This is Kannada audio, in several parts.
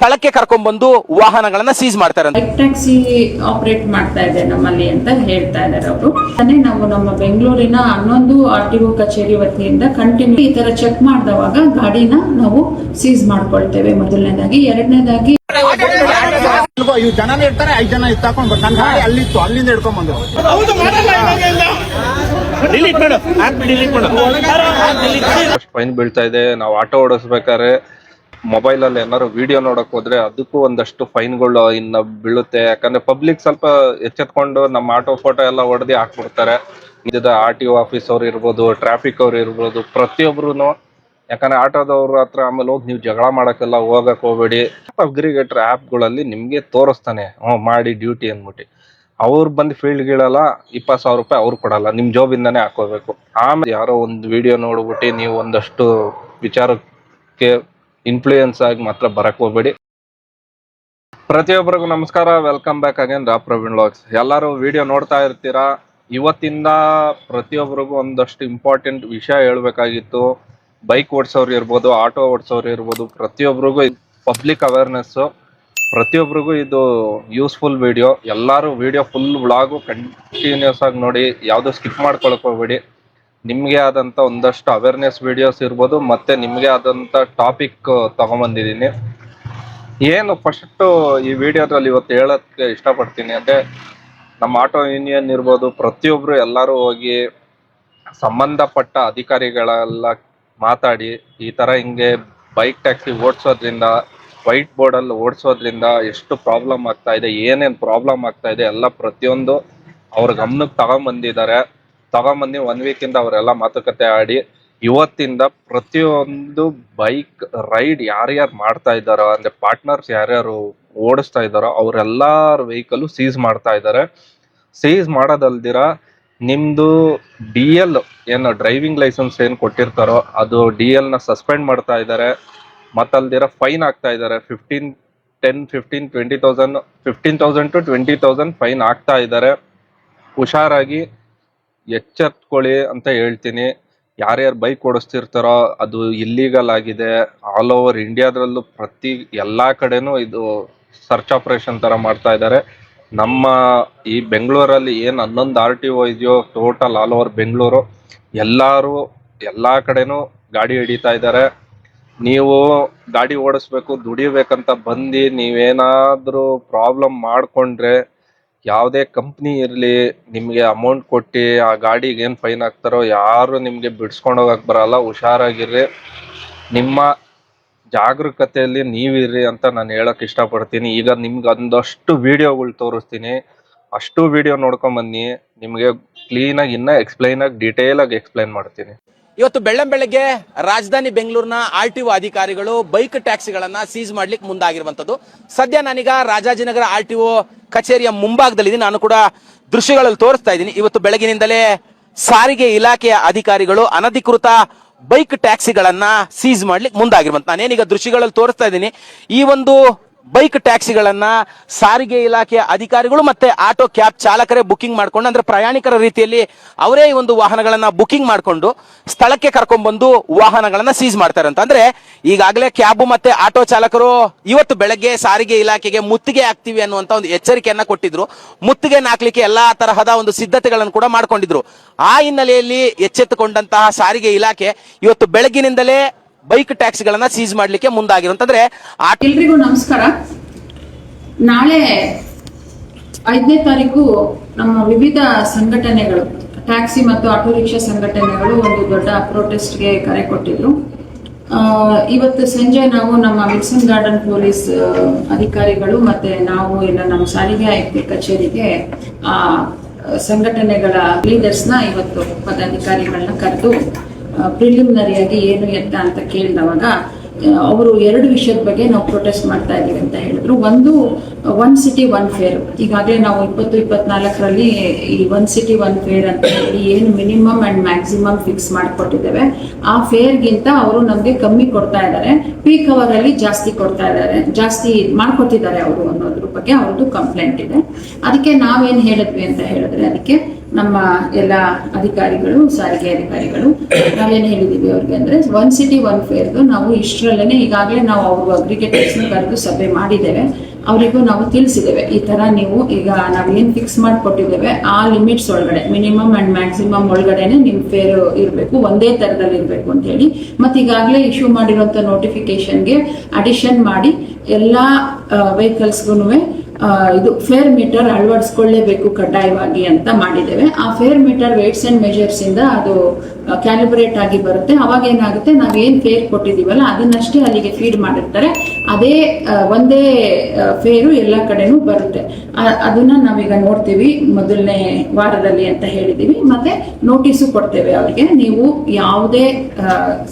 ಸ್ಥಳಕ್ಕೆ ಕರ್ಕೊಂಡ್ ಬಂದು ವಾಹನಗಳನ್ನ ಸೀಸ್ ಮಾಡ್ತಾರೆ. ಬೈಕ್ ಟ್ಯಾಕ್ಸಿ ಆಪರೇಟ್ ಮಾಡ್ತಾ ಇದೆ ನಮ್ಮಲ್ಲಿ ಅಂತ ಹೇಳ್ತಾ ಇದ್ದಾರೆ ಅವರು. ನಾವು ನಮ್ಮ ಬೆಂಗಳೂರಿನ 11 RTO ಕಚೇರಿ ವತಿಯಿಂದ ಕಂಟಿನ್ಯೂ ಈ ತರ ಚೆಕ್ ಮಾಡಿದವಾಗ ಗಾಡಿನ ನಾವು ಸೀಸ್ ಮಾಡ್ಕೊಳ್ತೇವೆ. ಮೊದಲನೇದಾಗಿ. ಎರಡನೇದಾಗಿ ಜನ ಇರ್ತಾರೆ, 5 ಜನ ತಕೊಂಡ್ ಬರ್ತಾನೆ ಗಾಡಿ ಅಲ್ಲಿತ್ತು, ಅಲ್ಲಿಂದ ಹಿಡ್ಕೊಂಡ್ ಬಂದ್ರು. ಫೈನ್ ಬೀಳ್ತಾ ಇದೆ. ನಾವು ಆಟೋ ಓಡಿಸ್ಬೇಕಾದ್ರೆ ಮೊಬೈಲ್ ಅಲ್ಲಿ ಏನಾದ್ರು ವಿಡಿಯೋ ನೋಡಕ್ ಹೋದ್ರೆ ಅದಕ್ಕೂ ಒಂದಷ್ಟು ಫೈನ್ಗಳು ಇನ್ನ ಬೀಳುತ್ತೆ. ಯಾಕಂದ್ರೆ ಪಬ್ಲಿಕ್ ಸ್ವಲ್ಪ ಎಚ್ಚೆತ್ಕೊಂಡು ನಮ್ಮ ಆಟೋ ಫೋಟೋ ಎಲ್ಲ ಹೊಡೆದಿ ಹಾಕ್ಬಿಡ್ತಾರೆ. RTO ಆಫೀಸ್ ಅವ್ರು ಇರ್ಬೋದು, ಟ್ರಾಫಿಕ್ ಅವ್ರು ಇರ್ಬೋದು, ಪ್ರತಿಯೊಬ್ರು. ಯಾಕಂದ್ರೆ ಆಟೋದವ್ರ ಹತ್ರ ಆಮೇಲೆ ಹೋಗಿ ನೀವು ಜಗಳ ಮಾಡಕ್ಕೆಲ್ಲ ಹೋಗಕ್ ಹೋಗ್ಬೇಡಿ. ಅಗ್ರಿಗೇಟರ್ ಆ್ಯಪ್ಗಳಲ್ಲಿ ನಿಮ್ಗೆ ತೋರಿಸ್ತಾನೆ ಮಾಡಿ ಡ್ಯೂಟಿ ಅಂದ್ಬಿಟ್ಟು. ಅವ್ರು ಬಂದು ಫೀಲ್ಡ್ ಗೀಳಲ್ಲ, 20,000 ರೂಪಾಯಿ ಅವ್ರು ಕೊಡಲ್ಲ, ನಿಮ್ ಜಾಬಿಂದಾನೇ ಹಾಕೋಬೇಕು. ಆಮೇಲೆ ಯಾರೋ ಒಂದು ವಿಡಿಯೋ ನೋಡ್ಬಿಟ್ಟು ನೀವು ಒಂದಷ್ಟು ವಿಚಾರಕ್ಕೆ ಇನ್ಫ್ಲೂಯೆನ್ಸ್ ಆಗಿ ಮಾತ್ರ ಬರಕ್ ಹೋಗ್ಬೇಡಿ. ಪ್ರತಿಯೊಬ್ಬರಿಗೂ ನಮಸ್ಕಾರ, ವೆಲ್ಕಮ್ ಬ್ಯಾಕ್ ಅಗೇನ್ ರಾ ಪ್ರವೀಣ್ ವ್ಲಾಗ್ಸ್. ಎಲ್ಲರೂ ವಿಡಿಯೋ ನೋಡ್ತಾ ಇರ್ತೀರಾ. ಇವತ್ತಿಂದ ಪ್ರತಿಯೊಬ್ಬರಿಗೂ ಒಂದಷ್ಟು ಇಂಪಾರ್ಟೆಂಟ್ ವಿಷಯ ಹೇಳ್ಬೇಕಾಗಿತ್ತು. ಬೈಕ್ ಓಡಿಸೋರು ಇರ್ಬೋದು, ಆಟೋ ಓಡಿಸೋರು ಇರ್ಬೋದು, ಪ್ರತಿಯೊಬ್ಬರಿಗೂ ಪಬ್ಲಿಕ್ ಅವೇರ್ನೆಸ್, ಪ್ರತಿಯೊಬ್ಬರಿಗೂ ಇದು ಯೂಸ್ಫುಲ್ ವಿಡಿಯೋ. ಎಲ್ಲರೂ ವಿಡಿಯೋ ಫುಲ್ ವ್ಲಾಗು ಕಂಟಿನ್ಯೂಸ್ ಆಗಿ ನೋಡಿ, ಯಾವುದು ಸ್ಕಿಪ್ ಮಾಡ್ಕೊಳಕ್ ಹೋಗ್ಬೇಡಿ. ನಿಮಗೆ ಆದಂಥ ಒಂದಷ್ಟು ಅವೇರ್ನೆಸ್ ವಿಡಿಯೋಸ್ ಇರ್ಬೋದು, ಮತ್ತೆ ನಿಮಗೆ ಆದಂಥ ಟಾಪಿಕ್ ತಗೊಂಬಂದಿದ್ದೀನಿ. ಏನು ಫಸ್ಟು ಈ ವಿಡಿಯೋದಲ್ಲಿ ಇವತ್ತು ಹೇಳೋಕ್ಕೆ ಇಷ್ಟಪಡ್ತೀನಿ ಅಂದರೆ, ನಮ್ಮ ಆಟೋ ಯೂನಿಯನ್ ಇರ್ಬೋದು, ಪ್ರತಿಯೊಬ್ಬರು ಎಲ್ಲರೂ ಹೋಗಿ ಸಂಬಂಧಪಟ್ಟ ಅಧಿಕಾರಿಗಳೆಲ್ಲ ಮಾತಾಡಿ, ಈ ಥರ ಹಿಂಗೆ ಬೈಕ್ ಟ್ಯಾಕ್ಸಿ ಓಡಿಸೋದ್ರಿಂದ, ವೈಟ್ ಬೋರ್ಡಲ್ಲಿ ಓಡಿಸೋದ್ರಿಂದ ಎಷ್ಟು ಪ್ರಾಬ್ಲಮ್ ಆಗ್ತಾ ಇದೆ, ಏನೇನು ಪ್ರಾಬ್ಲಮ್ ಆಗ್ತಾ ಇದೆ ಎಲ್ಲ ಪ್ರತಿಯೊಂದು ಅವ್ರ ಗಮನಕ್ಕೆ ತಗೊಂಬಂದಿದ್ದಾರೆ. 1 ವೀಕಿಂದ ಅವರೆಲ್ಲ ಮಾತುಕತೆ ಆಡಿ ಇವತ್ತಿಂದ ಪ್ರತಿಯೊಂದು ಬೈಕ್ ರೈಡ್ ಯಾರ್ಯಾರು ಮಾಡ್ತಾ ಇದ್ದಾರೋ, ಅಂದರೆ ಪಾರ್ಟ್ನರ್ಸ್ ಯಾರ್ಯಾರು ಓಡಿಸ್ತಾ ಇದ್ದಾರೋ ಅವರೆಲ್ಲರ ವೆಹಿಕಲ್ಲು ಸೀಸ್ ಮಾಡ್ತಾ ಇದ್ದಾರೆ. ಸೀಸ್ ಮಾಡೋದಲ್ದಿರ ನಿಮ್ಮದು DL ಏನು ಡ್ರೈವಿಂಗ್ ಲೈಸೆನ್ಸ್ ಏನು ಕೊಟ್ಟಿರ್ತಾರೋ ಅದು DL ನ ಸಸ್ಪೆಂಡ್ ಮಾಡ್ತಾ ಇದ್ದಾರೆ. ಮತ್ತಲ್ದಿರ ಫೈನ್ ಆಗ್ತಾ ಇದ್ದಾರೆ. 15,000 to 20,000 ಫೈನ್ ಆಗ್ತಾ ಇದ್ದಾರೆ. ಹುಷಾರಾಗಿ ಎಚ್ಚೆತ್ಕೊಳ್ಳಿ ಅಂತ ಹೇಳ್ತೀನಿ. ಯಾರ್ಯಾರು ಬೈಕ್ ಓಡಿಸ್ತಿರ್ತಾರೋ ಅದು ಇಲ್ಲೀಗಲ್ ಆಗಿದೆ. ಆಲ್ ಓವರ್ ಇಂಡಿಯಾದಲ್ಲೂ ಎಲ್ಲ ಕಡೆನೂ ಇದು ಸರ್ಚ್ ಆಪರೇಷನ್ ಥರ ಮಾಡ್ತಾ ಇದ್ದಾರೆ. ನಮ್ಮ ಈ ಬೆಂಗಳೂರಲ್ಲಿ ಏನು 11 RTO ಇದೆಯೋ, ಟೋಟಲ್ ಆಲ್ ಓವರ್ ಬೆಂಗಳೂರು ಎಲ್ಲರೂ ಎಲ್ಲ ಕಡೆನೂ ಗಾಡಿ ಹಿಡಿತಾ ಇದ್ದಾರೆ. ನೀವು ಗಾಡಿ ಓಡಿಸ್ಬೇಕು, ದುಡಿಬೇಕಂತ ಬಂದು ನೀವೇನಾದರೂ ಪ್ರಾಬ್ಲಮ್ ಮಾಡಿಕೊಂಡ್ರೆ, ಯಾವುದೇ ಕಂಪ್ನಿ ಇರಲಿ, ನಿಮಗೆ ಅಮೌಂಟ್ ಕೊಟ್ಟು ಆ ಗಾಡಿಗೆ ಏನು ಫೈನ್ ಹಾಕ್ತಾರೋ ಯಾರು ನಿಮಗೆ ಬಿಡಿಸ್ಕೊಂಡು ಹೋಗಕ್ಕೆ ಬರಲ್ಲ. ಹುಷಾರಾಗಿರ್ರಿ, ನಿಮ್ಮ ಜಾಗರೂಕತೆಯಲ್ಲಿ ನೀವಿರ್ರಿ ಅಂತ ನಾನು ಹೇಳಕ್ ಇಷ್ಟಪಡ್ತೀನಿ. ಈಗ ನಿಮ್ಗೆ ಒಂದಷ್ಟು ವಿಡಿಯೋಗಳು ತೋರಿಸ್ತೀನಿ, ಅಷ್ಟು ವಿಡಿಯೋ ನೋಡ್ಕೊಂಬನ್ನಿ. ನಿಮಗೆ ಕ್ಲೀನಾಗಿ ಇನ್ನೂ ಡೀಟೇಲ್ ಆಗಿ ಎಕ್ಸ್ಪ್ಲೈನ್ ಮಾಡ್ತೀನಿ. ಇವತ್ತು ಬೆಳ್ಳಂಬೆಳಗ್ಗೆ ರಾಜಧಾನಿ ಬೆಂಗಳೂರಿನ RTO ಅಧಿಕಾರಿಗಳು ಬೈಕ್ ಟ್ಯಾಕ್ಸಿಗಳನ್ನ ಸೀಸ್ ಮಾಡ್ಲಿಕ್ಕೆ ಮುಂದಾಗಿರುವಂತದ್ದು. ಸದ್ಯ ನಾನೀಗ ರಾಜಾಜಿನಗರ RTO ಕಚೇರಿಯ ಮುಂಭಾಗದಲ್ಲಿ ನಾನು ಕೂಡ ದೃಶ್ಯಗಳಲ್ಲಿ ತೋರಿಸ್ತಾ ಇದ್ದೀನಿ. ಇವತ್ತು ಬೆಳಗಿನಿಂದಲೇ ಸಾರಿಗೆ ಇಲಾಖೆಯ ಅಧಿಕಾರಿಗಳು ಅನಧಿಕೃತ ಬೈಕ್ ಟ್ಯಾಕ್ಸಿಗಳನ್ನ ಸೀಸ್ ಮಾಡ್ಲಿಕ್ಕೆ ಮುಂದಾಗಿರುವಂತ ನಾನೇನೀಗ ದೃಶ್ಯಗಳಲ್ಲಿ ತೋರಿಸ್ತಾ ಇದ್ದೀನಿ. ಈ ಒಂದು ಬೈಕ್ ಟ್ಯಾಕ್ಸಿಗಳನ್ನ ಸಾರಿಗೆ ಇಲಾಖೆಯ ಅಧಿಕಾರಿಗಳು ಮತ್ತೆ ಆಟೋ ಕ್ಯಾಬ್ ಚಾಲಕರೇ ಬುಕಿಂಗ್ ಮಾಡ್ಕೊಂಡು, ಅಂದ್ರೆ ಪ್ರಯಾಣಿಕರ ರೀತಿಯಲ್ಲಿ ಅವರೇ ಈ ಒಂದು ವಾಹನಗಳನ್ನ ಬುಕಿಂಗ್ ಮಾಡ್ಕೊಂಡು ಸ್ಥಳಕ್ಕೆ ಕರ್ಕೊಂಡ್ ಬಂದು ವಾಹನಗಳನ್ನ ಸೀಸ್ ಮಾಡ್ತಾರೆ ಅಂತ. ಅಂದ್ರೆ ಈಗಾಗಲೇ ಕ್ಯಾಬ್ ಮತ್ತೆ ಆಟೋ ಚಾಲಕರು ಇವತ್ತು ಬೆಳಗ್ಗೆ ಸಾರಿಗೆ ಇಲಾಖೆಗೆ ಮುತ್ತಿಗೆ ಹಾಕ್ತಿವಿ ಅನ್ನುವಂತ ಒಂದು ಎಚ್ಚರಿಕೆಯನ್ನ ಕೊಟ್ಟಿದ್ರು. ಮುತ್ತಿಗೆ ಹಾಕ್ಲಿಕ್ಕೆ ಎಲ್ಲಾ ತರಹದ ಒಂದು ಸಿದ್ಧತೆಗಳನ್ನು ಕೂಡ ಮಾಡ್ಕೊಂಡಿದ್ರು. ಆ ಹಿನ್ನೆಲೆಯಲ್ಲಿ ಎಚ್ಚೆತ್ತುಕೊಂಡಂತಹ ಸಾರಿಗೆ ಇಲಾಖೆ ಇವತ್ತು ಬೆಳಗಿನಿಂದಲೇ ಬೈಕ್ ಟ್ಯಾಕ್ಸಿಗಳನ್ನ ಸೀಸ್ ಮಾಡ್ಲಿಕ್ಕೆ ಮುಂದಾಗಿರುವಂತಂದ್ರೆ. ಎಲ್ರಿಗೂ ನಮಸ್ಕಾರ. ನಾಳೆ 5ನೇ ತಾರೀಕು ನಮ್ಮ ವಿವಿಧ ಸಂಘಟನೆಗಳು, ಟ್ಯಾಕ್ಸಿ ಮತ್ತು ಆಟೋ ರಿಕ್ಷಾ ಸಂಘಟನೆಗಳು ಒಂದು ದೊಡ್ಡ ಪ್ರೊಟೆಸ್ಟ್ಗೆ ಕರೆ ಕೊಟ್ಟಿದ್ರು. ಇವತ್ತು ಸಂಜೆ ನಾವು ನಮ್ಮ ವಿಲ್ಸನ್ ಗಾರ್ಡನ್ ಪೊಲೀಸ್ ಅಧಿಕಾರಿಗಳು ಮತ್ತೆ ನಾವು ಎಲ್ಲ ನಮ್ಮ ಸಾರಿಗೆ ಆಯುಕ್ತೆ ಕಚೇರಿಗೆ ಆ ಸಂಘಟನೆಗಳ ಲೀಡರ್ಸ್ನ ಇವತ್ತು ಪದಾಧಿಕಾರಿಗಳನ್ನ ಕರೆದು ಪ್ರಿಲಿಮಿನರಿಯಾಗಿ ಏನು ಎತ್ತ ಅಂತ ಕೇಳಿದವಾಗ ಅವರು 2 ವಿಷಯದ ಬಗ್ಗೆ ನಾವು ಪ್ರೊಟೆಸ್ಟ್ ಮಾಡ್ತಾ ಇದೀವಿ ಅಂತ ಹೇಳಿದ್ರು. ಒಂದು, 1 ಸಿಟಿ 1 ಫೇರ್. ಈಗಾಗಲೇ ನಾವು 2024ರಲ್ಲಿ ಈ 1 ಸಿಟಿ 1 ಫೇರ್ ಅಂತ ಹೇಳಿ ಏನು ಮಿನಿಮಮ್ ಅಂಡ್ ಮ್ಯಾಕ್ಸಿಮಮ್ ಫಿಕ್ಸ್ ಮಾಡಿಕೊಟ್ಟಿದ್ದೇವೆ, ಆ ಫೇರ್ಗಿಂತ ಅವರು ನಮ್ಗೆ ಕಮ್ಮಿ ಕೊಡ್ತಾ ಇದ್ದಾರೆ. ಪೀಕ್ ಅವರ್ ಅಲ್ಲಿ ಜಾಸ್ತಿ ಕೊಡ್ತಾ ಇದ್ದಾರೆ, ಜಾಸ್ತಿ ಮಾಡ್ಕೊತಿದ್ದಾರೆ ಅವರು ಅನ್ನೋದ್ರ ಬಗ್ಗೆ ಅವ್ರದ್ದು ಕಂಪ್ಲೇಂಟ್ ಇದೆ. ಅದಕ್ಕೆ ನಾವೇನ್ ಹೇಳಿದ್ವಿ ಅಂತ ಹೇಳಿದ್ರೆ, ಅದಕ್ಕೆ ನಮ್ಮ ಎಲ್ಲ ಅಧಿಕಾರಿಗಳು, ಸಾರಿಗೆ ಅಧಿಕಾರಿಗಳು ನಾವೇನು ಹೇಳಿದೀವಿ ಅವ್ರಿಗೆ ಅಂದ್ರೆ 1 ಸಿಟಿ 1 ಫೇರ್ದು ನಾವು ಇಷ್ಟರಲ್ಲೇ ಈಗಾಗಲೇ ನಾವು ಅವ್ರಿಗೂ ಅಗ್ರಿಗೇಟರ್ಸ್ನ ಕರೆದು ಸಭೆ ಮಾಡಿದ್ದೇವೆ. ಅವರಿಗೂ ನಾವು ತಿಳಿಸಿದ್ದೇವೆ, ಈ ತರ ನೀವು ಈಗ ನಾವೇನು ಫಿಕ್ಸ್ ಮಾಡಿಕೊಟ್ಟಿದ್ದೇವೆ ಆ ಲಿಮಿಟ್ಸ್ ಒಳಗಡೆ ಮಿನಿಮಮ್ ಅಂಡ್ ಮ್ಯಾಕ್ಸಿಮಮ್ ಒಳಗಡೆನೆ ನಿಮ್ ಫೇರ್ ಇರಬೇಕು, ಒಂದೇ ತರದಲ್ಲಿ ಇರಬೇಕು ಅಂತ ಹೇಳಿ. ಮತ್ತೆ ಈಗಾಗಲೇ ಇಶ್ಯೂ ಮಾಡಿರುವಂತ ನೋಟಿಫಿಕೇಶನ್ಗೆ ಅಡಿಷನ್ ಮಾಡಿ ಎಲ್ಲಾ ವೆಹಿಕಲ್ಸ್ಗೂ ಇದು ಫೇರ್ ಮೀಟರ್ ಅಳವಡಿಸ್ಕೊಳ್ಳೇಬೇಕು ಕಡ್ಡಾಯವಾಗಿ ಅಂತ ಮಾಡಿದ್ದೇವೆ. ಆ fair meter weights and measures ಇಂದ ಅದು ಕ್ಯಾಲಿಬ್ರೇಟ್ ಆಗಿ ಬರುತ್ತೆ. ಅವಾಗ ಏನಾಗುತ್ತೆ, ನಾವೇನ್ ಫೇರ್ ಕೊಟ್ಟಿದೀವಲ್ಲ ಅದನ್ನಷ್ಟೇ ಅಲ್ಲಿಗೆ ಫೀಡ್ ಮಾಡಿರ್ತಾರೆ, ಅದೇ ಒಂದೇ ಫೇರು ಎಲ್ಲ ಕಡೆನೂ ಬರುತ್ತೆ. ಅದನ್ನ ನಾವೀಗ ನೋಡ್ತೀವಿ ಮೊದಲನೇ ವಾರದಲ್ಲಿ ಅಂತ ಹೇಳಿದೀವಿ. ಮತ್ತೆ ನೋಟಿಸು ಕೊಡ್ತೇವೆ ಅವರಿಗೆ, ನೀವು ಯಾವುದೇ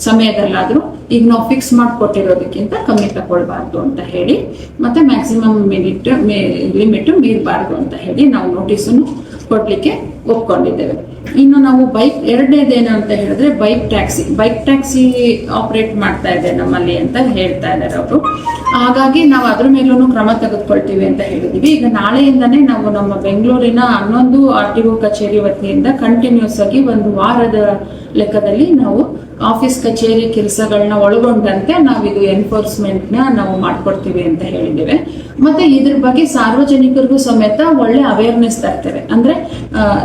ಸಮಯದಲ್ಲಾದ್ರೂ ಈಗ ನಾವು ಫಿಕ್ಸ್ ಮಾಡಿಕೊಟ್ಟಿರೋದಕ್ಕಿಂತ ಕಮ್ಮಿ ತಗೊಳ್ಬಾರ್ದು ಅಂತ ಹೇಳಿ, ಮತ್ತೆ ಮ್ಯಾಕ್ಸಿಮಮ್ ಲಿಮಿಟ್ ಮೀರಬಾರ್ದು ಅಂತ ಹೇಳಿ ನಾವು ನೋಟಿಸನ್ನು ಕೊಡ್ಲಿಕ್ಕೆ ಒಪ್ಕೊಂಡಿದ್ದೇವೆ. ಇನ್ನು ನಾವು ಎರಡನೇದೇನು ಅಂತ ಹೇಳಿದ್ರೆ ಬೈಕ್ ಟ್ಯಾಕ್ಸಿ ಆಪರೇಟ್ ಮಾಡ್ತಾ ಇದೆ ನಮ್ಮಲ್ಲಿ ಅಂತ ಹೇಳ್ತಾ ಇದ್ದಾರೆ ಅವರು. ಹಾಗಾಗಿ ನಾವು ಅದ್ರ ಮೇಲೂ ಕ್ರಮ ತೆಗೆದುಕೊಳ್ತೀವಿ ಅಂತ ಹೇಳಿದೀವಿ. ಈಗ ನಾಳೆಯಿಂದನೇ ನಾವು ನಮ್ಮ ಬೆಂಗಳೂರಿನ 11 RTO ಕಚೇರಿ ವತಿಯಿಂದ ಕಂಟಿನ್ಯೂಸ್ ಆಗಿ 1 ವಾರದ ಲೆಕ್ಕದಲ್ಲಿ ನಾವು ಆಫೀಸ್ ಕಚೇರಿ ಕೆಲಸಗಳನ್ನ ಒಳಗೊಂಡಂತೆ ನಾವಿದು ಎನ್ಫೋರ್ಸ್ಮೆಂಟ್ ನಾವು ಮಾಡ್ಕೊಡ್ತೀವಿ ಅಂತ ಹೇಳಿದ್ದೇವೆ. ಮತ್ತೆ ಇದ್ರ ಬಗ್ಗೆ ಸಾರ್ವಜನಿಕರಿಗೂ ಸಮೇತ ಒಳ್ಳೆ ಅವೇರ್ನೆಸ್ ತರ್ತೇವೆ. ಅಂದ್ರೆ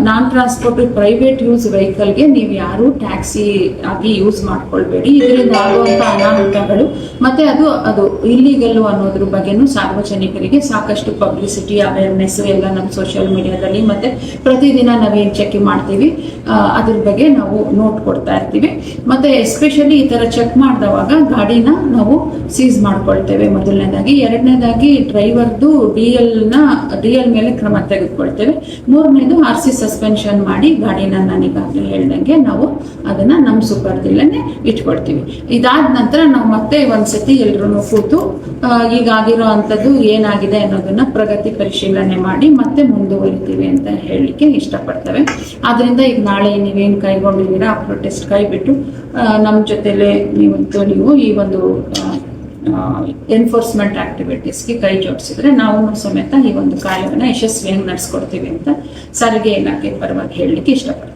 ನಾನ್ ಟ್ರಾನ್ಸ್ಪೋರ್ಟ್ ಪ್ರೈವೇಟ್ ಯೂಸ್ ವೆಹಿಕಲ್ಗೆ ನೀವು ಯಾರು ಟ್ಯಾಕ್ಸಿ ಆಗಿ ಯೂಸ್ ಮಾಡ್ಕೊಳ್ಬೇಡಿ, ಇದರಿಂದ ಆಗುವಂತ ಅನಾಹುತಗಳು ಮತ್ತೆ ಅದು ಇಲ್ಲಿಗಲ್ ಅನ್ನೋದ್ರ ಬಗ್ಗೆನೂ ಸಾರ್ವಜನಿಕರಿಗೆ ಸಾಕಷ್ಟು ಪಬ್ಲಿಸಿಟಿ ಅವೇರ್ನೆಸ್ ಎಲ್ಲ ನಮ್ಮ ಸೋಷಿಯಲ್ ಮೀಡಿಯಾದಲ್ಲಿ ಮತ್ತೆ ಪ್ರತಿದಿನ ನಾವೇನ್ ಚೆಕ್ ಮಾಡ್ತೀವಿ ಅದ್ರ ಬಗ್ಗೆ ನಾವು ನೋಟ್ ಕೊಡ್ತಾ ಇರ್ತೀವಿ. ಮತ್ತೆ ಎಸ್ಪೆಷಲಿ ಈ ತರ ಚೆಕ್ ಮಾಡಿದವಾಗ ಗಾಡಿನ ನಾವು ಸೀಸ್ ಮಾಡ್ಕೊಳ್ತೇವೆ ಮೊದಲನೇದಾಗಿ. ಎರಡನೇದಾಗಿ ಡ್ರೈವರ್ದು ಡಿಎಲ್ ಮೇಲೆ ಕ್ರಮ ತೆಗೆದುಕೊಳ್ತೇವೆ. ಮೂರನೇದು RC ಸಸ್ಪೆನ್ಷನ್ ಮಾಡಿ ಗಾಡಿನ ನಾನೀಗಾಗಲೇ ಹೇಳ್ದಂಗೆ ನಾವು ಅದನ್ನ ನಮ್ಮ ಸುಪರ್ದಿಲ್ಲೇ ಇಟ್ಕೊಳ್ತೀವಿ. ಇದಾದ ನಂತರ ನಾವು ಮತ್ತೆ ಒಂದ್ಸತಿ ಎಲ್ರೂ ಕೂತು ಈಗಾಗಿರೋ ಅಂತದ್ದು ಏನಾಗಿದೆ ಅನ್ನೋದನ್ನ ಪ್ರಗತಿ ಪರಿಶೀಲನೆ ಮಾಡಿ ಮತ್ತೆ ಮುಂದುವರಿತೀವಿ ಅಂತ ಹೇಳಲಿಕ್ಕೆ ಇಷ್ಟಪಡ್ತೇವೆ. ಆದ್ರಿಂದ ಈಗ ನಾಳೆ ನೀವೇನ್ ಕೈಗೊಂಡಿದ್ದೀರಾ ಆ ಪ್ರೊಟೆಸ್ಟ್ ಕೈ ಬಿಟ್ಟು ನಮ್ಮ ಜೊತೆಲೆ ನೀವು ಈ ಒಂದು ಎನ್ಫೋರ್ಸ್ಮೆಂಟ್ ಆಕ್ಟಿವಿಟೀಸ್ಗೆ ಕೈ ಜೋಡಿಸಿದ್ರೆ ನಾವು ಸಮೇತ ಈ ಒಂದು ಕಾರ್ಯವನ್ನು ಯಶಸ್ವಿಯಾಗಿ ನಡೆಸ್ಕೊಡ್ತೀವಿ ಅಂತ ಸಾರಿಗೆ ಇಲಾಖೆ ಪರವಾಗಿ ಹೇಳಲಿಕ್ಕೆ ಇಷ್ಟಪಡ್ತೀನಿ.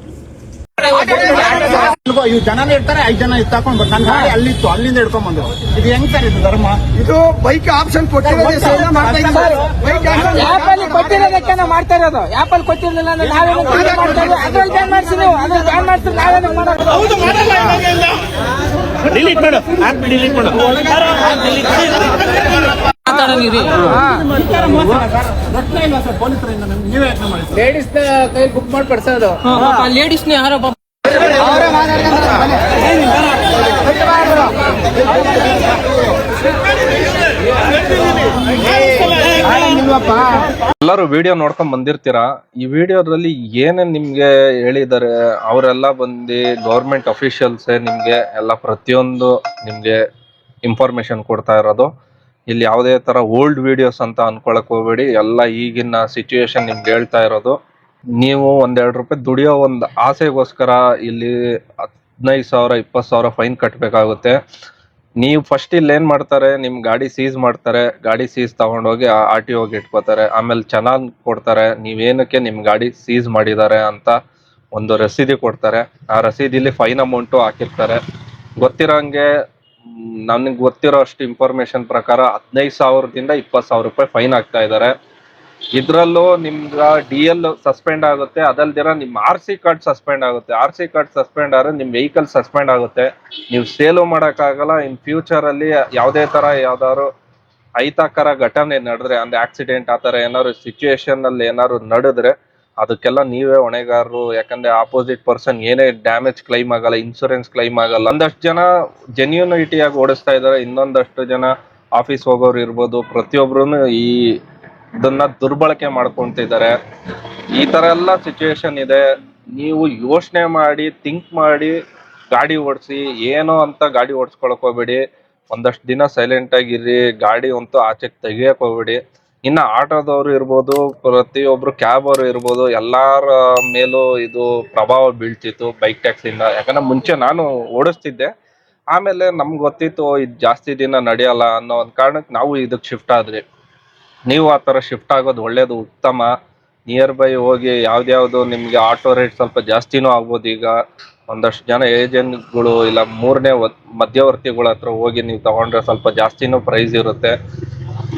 ಇವ್ ಜನನೇ ಇರ್ತಾರೆ, 5 ಜನ ತಕೊಂಡ್ ನನ್ನ ಗಾಡಿ ಅಲ್ಲಿತ್ತು, ಅಲ್ಲಿಂದ ಹಿಡ್ಕೊಂಡ್ ಬಂದ್ರು. ಇದು ಹೆಂಗ್ ಸರ್ ಇದು ಧರ್ಮ? ಇದು ಬೈಕ್ ಆಪ್ಷನ್ ಕೊಟ್ಟಿರೋದಕ್ಕೆ ನಾವು ಮಾಡ್ತಾ ಇರೋದು. ಆಪಲ್ ಕೊಟ್ಟಿರ್ಲಿಲ್ಲ ನಾವೇನು ಅದ್ರಲ್ಲಿ ಬ್ಯಾನ್ ಮಾಡ್ತೀವಿ, ಅದ್ರಲ್ಲಿ ಬ್ಯಾನ್ ಮಾಡ್ತೀವಿ, ನಾವೇನು ಡಿಲೀಟ್ ಮಾಡು, ಆಪ್ ಡಿಲೀಟ್ ಮಾಡು. ಲೇಡೀಸ್ ಕೈ ಬುಕ್ ಮಾಡಿ ಪಡಿಸೋದು, ಲೇಡೀಸ್ನ ಯಾರೋ ಎಲ್ಲರೂ ವಿಡಿಯೋ ನೋಡ್ಕೊಂಡ್ ಬಂದಿರ್ತೀರಾ. ಈ ವಿಡಿಯೋದಲ್ಲಿ ಏನೇನ್ ನಿಮ್ಗೆ ಹೇಳಿದ್ದಾರೆ ಅವರೆಲ್ಲ ಬಂದು ಗೌರ್ಮೆಂಟ್ ಅಫಿಷಿಯಲ್ಸೇ ನಿಮ್ಗೆ ಎಲ್ಲ ಪ್ರತಿಯೊಂದು ನಿಮ್ಗೆ ಇನ್ಫಾರ್ಮೇಶನ್ ಕೊಡ್ತಾ ಇರೋದು. ಇಲ್ಲಿ ಯಾವುದೇ ತರ ಓಲ್ಡ್ ವಿಡಿಯೋಸ್ ಅಂತ ಅನ್ಕೊಳಕ್ ಹೋಗ್ಬೇಡಿ, ಎಲ್ಲ ಈಗಿನ ಸಿಚುವೇಶನ್ ನಿಮ್ಗೆ ಹೇಳ್ತಾ ಇರೋದು. ನೀವು 1-2 ರೂಪಾಯಿ ದುಡಿಯೋ ಒಂದು ಆಸೆಗೋಸ್ಕರ ಇಲ್ಲಿ 15,000 20,000 ಫೈನ್ ಕಟ್ಟಬೇಕಾಗುತ್ತೆ. ನೀವು ಫಸ್ಟ್ ಇಲ್ಲಿ ಏನ್ ಮಾಡ್ತಾರೆ, ನಿಮ್ ಗಾಡಿ ಸೀಸ್ ಮಾಡ್ತಾರೆ, ಗಾಡಿ ಸೀಸ್ ತಗೊಂಡೋಗಿ RTOಗೆ ಇಟ್ಕೋತಾರೆ, ಆಮೇಲೆ ಚಲಾನ್ ಕೊಡ್ತಾರೆ. ನೀವೇನಕ್ಕೆ ನಿಮ್ ಗಾಡಿ ಸೀಸ್ ಮಾಡಿದ್ದಾರೆ ಅಂತ ಒಂದು ರಸೀದಿ ಕೊಡ್ತಾರೆ. ಆ ರಸೀದಿಲಿ ಫೈನ್ ಅಮೌಂಟು ಹಾಕಿರ್ತಾರೆ. ಗೊತ್ತಿರೋಂಗೆ ನನಗೆ ಗೊತ್ತಿರೋ ಅಷ್ಟು ಇನ್ಫಾರ್ಮೇಶನ್ ಪ್ರಕಾರ 15,000ದಿಂದ 20,000 ರೂಪಾಯಿ ಫೈನ್ ಹಾಕ್ತಾ ಇದ್ದಾರೆ. ಇದ್ರಲ್ಲೂ ನಿಮ್ಗ DL ಸಸ್ಪೆಂಡ್ ಆಗುತ್ತೆ, ಅದಲ್ದಿರ ನಿಮ್ RC ಕಾರ್ಡ್ ಸಸ್ಪೆಂಡ್ ಆಗುತ್ತೆ. RC ಕಾರ್ಡ್ ಸಸ್ಪೆಂಡ್ ಆದ್ರೆ ನಿಮ್ ವೆಹಿಕಲ್ ಸಸ್ಪೆಂಡ್ ಆಗುತ್ತೆ, ನೀವು ಸೇಲು ಮಾಡಕ್ಕಾಗಲ್ಲ. ಇನ್ ಫ್ಯೂಚರ್ ಅಲ್ಲಿ ಯಾವುದೇ ತರ ಯಾವ್ದಾದ್ರು ಅಹಿತಕರ ಘಟನೆ ನಡೆದ್ರೆ, ಅಂದ್ರೆ ಆಕ್ಸಿಡೆಂಟ್ ಆ ತರ ಏನಾದ್ರು ಸಿಚುವೇಶನ್ ಅಲ್ಲಿ ಏನಾದ್ರು ನಡೆದ್ರೆ ಅದಕ್ಕೆಲ್ಲ ನೀವೇ ಹೊಣೆಗಾರರು. ಯಾಕಂದ್ರೆ ಆಪೋಸಿಟ್ ಪರ್ಸನ್ ಏನೇ ಡ್ಯಾಮೇಜ್ ಕ್ಲೈಮ್ ಆಗಲ್ಲ, ಇನ್ಶೂರೆನ್ಸ್ ಕ್ಲೈಮ್ ಆಗಲ್ಲ. ಒಂದಷ್ಟು ಜನ ಜೆನ್ಯೂನಿಟಿಯಾಗಿ ಓಡಿಸ್ತಾ ಇದಾರೆ, ಇನ್ನೊಂದಷ್ಟು ಜನ ಆಫೀಸ್ ಹೋಗೋರು ಇರ್ಬೋದು, ಪ್ರತಿಯೊಬ್ರು ಇದನ್ನ ದುರ್ಬಳಕೆ ಮಾಡ್ಕೊಂತಿದ್ದಾರೆ. ಈ ತರ ಎಲ್ಲ ಸಿಚುವೇಶನ್ ಇದೆ. ನೀವು ಯೋಚನೆ ಮಾಡಿ ಥಿಂಕ್ ಮಾಡಿ ಗಾಡಿ ಓಡಿಸಿ, ಏನೋ ಅಂತ ಗಾಡಿ ಓಡಿಸ್ಕೊಳಕ್ ಹೋಗ್ಬೇಡಿ. ಒಂದಷ್ಟು ದಿನ ಸೈಲೆಂಟ್ ಆಗಿರ್ರಿ, ಗಾಡಿ ಅಂತೂ ಆಚೆಗೆ ತೆಗಿಯಕ್ ಹೋಗ್ಬೇಡಿ. ಇನ್ನ ಆಟೋದವ್ರು ಇರ್ಬೋದು, ಪ್ರತಿಯೊಬ್ರು ಕ್ಯಾಬ್ ಅವರು ಇರ್ಬೋದು, ಎಲ್ಲಾರ ಮೇಲೂ ಇದು ಪ್ರಭಾವ ಬೀಳ್ತಿತ್ತು ಬೈಕ್ ಟ್ಯಾಕ್ಸಿಂದ. ಯಾಕಂದ್ರೆ ಮುಂಚೆ ನಾನು ಓಡಿಸ್ತಿದ್ದೆ, ಆಮೇಲೆ ನಮ್ಗೆ ಗೊತ್ತಿತ್ತು ಇದು ಜಾಸ್ತಿ ದಿನ ನಡೆಯಲ್ಲ ಅನ್ನೋ ಒಂದು ಕಾರಣಕ್ಕೆ ನಾವು ಇದಕ್ಕೆ ಶಿಫ್ಟ್ ಆದ್ರಿ. ನೀವು ಆ ಥರ ಶಿಫ್ಟ್ ಆಗೋದು ಒಳ್ಳೇದು, ಉತ್ತಮ. ನಿಯರ್ ಬೈ ಹೋಗಿ ಯಾವ್ದ್ಯಾವ್ದು ನಿಮ್ಗೆ ಆಟೋ ರೇಟ್ ಸ್ವಲ್ಪ ಜಾಸ್ತಿನೂ ಆಗ್ಬೋದು. ಈಗ ಒಂದಷ್ಟು ಜನ ಏಜೆಂಟ್ಗಳು ಇಲ್ಲ ಮೂರನೇ ಮಧ್ಯವರ್ತಿಗಳ ಹತ್ರ ಹೋಗಿ ನೀವು ತಗೊಂಡ್ರೆ ಸ್ವಲ್ಪ ಜಾಸ್ತಿನೂ ಪ್ರೈಸ್ ಇರುತ್ತೆ.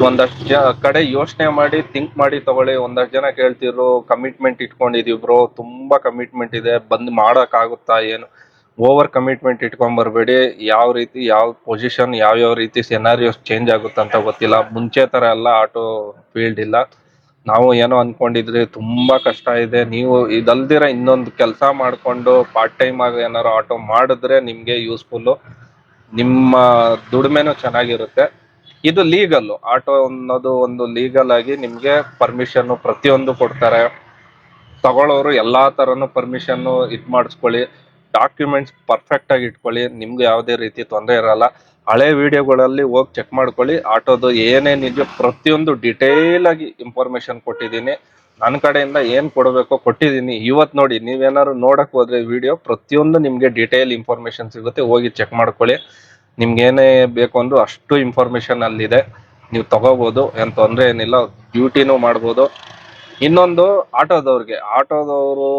ಒಂದಷ್ಟು ಕಡೆ ಯೋಚನೆ ಮಾಡಿ ಥಿಂಕ್ ಮಾಡಿ ತಗೊಳ್ಳಿ. ಒಂದಷ್ಟು ಜನ ಕೇಳ್ತಿದ್ರು ಕಮಿಟ್ಮೆಂಟ್ ಇಟ್ಕೊಂಡಿದೀವಿ ಬ್ರೋ, ತುಂಬಾ ಕಮಿಟ್ಮೆಂಟ್ ಇದೆ, ಬಂದ್ ಮಾಡಕ್ ಆಗುತ್ತಾ ಏನು? ಓವರ್ ಕಮಿಟ್ಮೆಂಟ್ ಇಟ್ಕೊಂಡ್ ಬರ್ಬೇಡಿ. ಯಾವ ರೀತಿ ಯಾವ ಪೊಸಿಷನ್ ಯಾವ ರೀತಿ ಸೆನಾರಿಯೋಸ್ ಚೇಂಜ್ ಆಗುತ್ತೆ ಅಂತ ಗೊತ್ತಿಲ್ಲ. ಮುಂಚೆ ತರ ಎಲ್ಲ ಆಟೋ ಫೀಲ್ಡ್ ಇಲ್ಲ. ನಾವು ಏನೋ ಅನ್ಕೊಂಡಿದ್ರಿ, ತುಂಬಾ ಕಷ್ಟ ಇದೆ. ನೀವು ಇದಲ್ದಿರ ಇನ್ನೊಂದು ಕೆಲಸ ಮಾಡ್ಕೊಂಡು ಪಾರ್ಟ್ ಟೈಮ್ ಆಗಿ ಏನಾರು ಆಟೋ ಮಾಡಿದ್ರೆ ನಿಮ್ಗೆ ಯೂಸ್ಫುಲ್, ನಿಮ್ಮ ದುಡಿಮೆನೂ ಚೆನ್ನಾಗಿರುತ್ತೆ. ಇದು ಲೀಗಲ್. ಆಟೋ ಅನ್ನೋದು ಒಂದು ಲೀಗಲ್ ಆಗಿ ನಿಮ್ಗೆ ಪರ್ಮಿಷನ್ ಪ್ರತಿಯೊಂದು ಕೊಡ್ತಾರೆ. ತಗೊಳ್ಳೋರು ಎಲ್ಲಾ ತರನು ಪರ್ಮಿಷನ್ ಮಾಡಿಸ್ಕೊಳ್ಳಿ. ಡಾಕ್ಯುಮೆಂಟ್ಸ್ ಪರ್ಫೆಕ್ಟ್ ಆಗಿ ಇಟ್ಕೊಳ್ಳಿ, ನಿಮ್ಗೆ ಯಾವುದೇ ರೀತಿ ತೊಂದರೆ ಇರಲ್ಲ. ಹಳೆ ವಿಡಿಯೋಗಳಲ್ಲಿ ಹೋಗಿ ಚೆಕ್ ಮಾಡ್ಕೊಳ್ಳಿ. ಆಟೋದು ಏನೇನಿದೆಯೋ ಪ್ರತಿಯೊಂದು ಡಿಟೇಲ್ ಆಗಿ ಇನ್ಫಾರ್ಮೇಶನ್ ಕೊಟ್ಟಿದ್ದೀನಿ. ನನ್ನ ಕಡೆಯಿಂದ ಏನ್ ಕೊಡಬೇಕೋ ಕೊಟ್ಟಿದ್ದೀನಿ. ಇವತ್ತು ನೋಡಿ, ನೀವೇನಾದ್ರು ನೋಡಕ್ ಹೋದ್ರೆ ವಿಡಿಯೋ ಪ್ರತಿಯೊಂದು ನಿಮ್ಗೆ ಡಿಟೇಲ್ ಇನ್ಫಾರ್ಮೇಶನ್ ಸಿಗುತ್ತೆ. ಹೋಗಿ ಚೆಕ್ ಮಾಡ್ಕೊಳ್ಳಿ. ನಿಮ್ಗೆ ಏನೇ ಬೇಕು ಅಂದ್ರೂ ಅಷ್ಟು ಇನ್ಫಾರ್ಮೇಶನ್ ಅಲ್ಲಿದೆ, ನೀವು ತಗೋಬಹುದು. ಏನ್ ತೊಂದರೆ ಏನಿಲ್ಲ, ಡ್ಯೂಟಿನೂ ಮಾಡ್ಬೋದು. ಇನ್ನೊಂದು ಆಟೋದವರು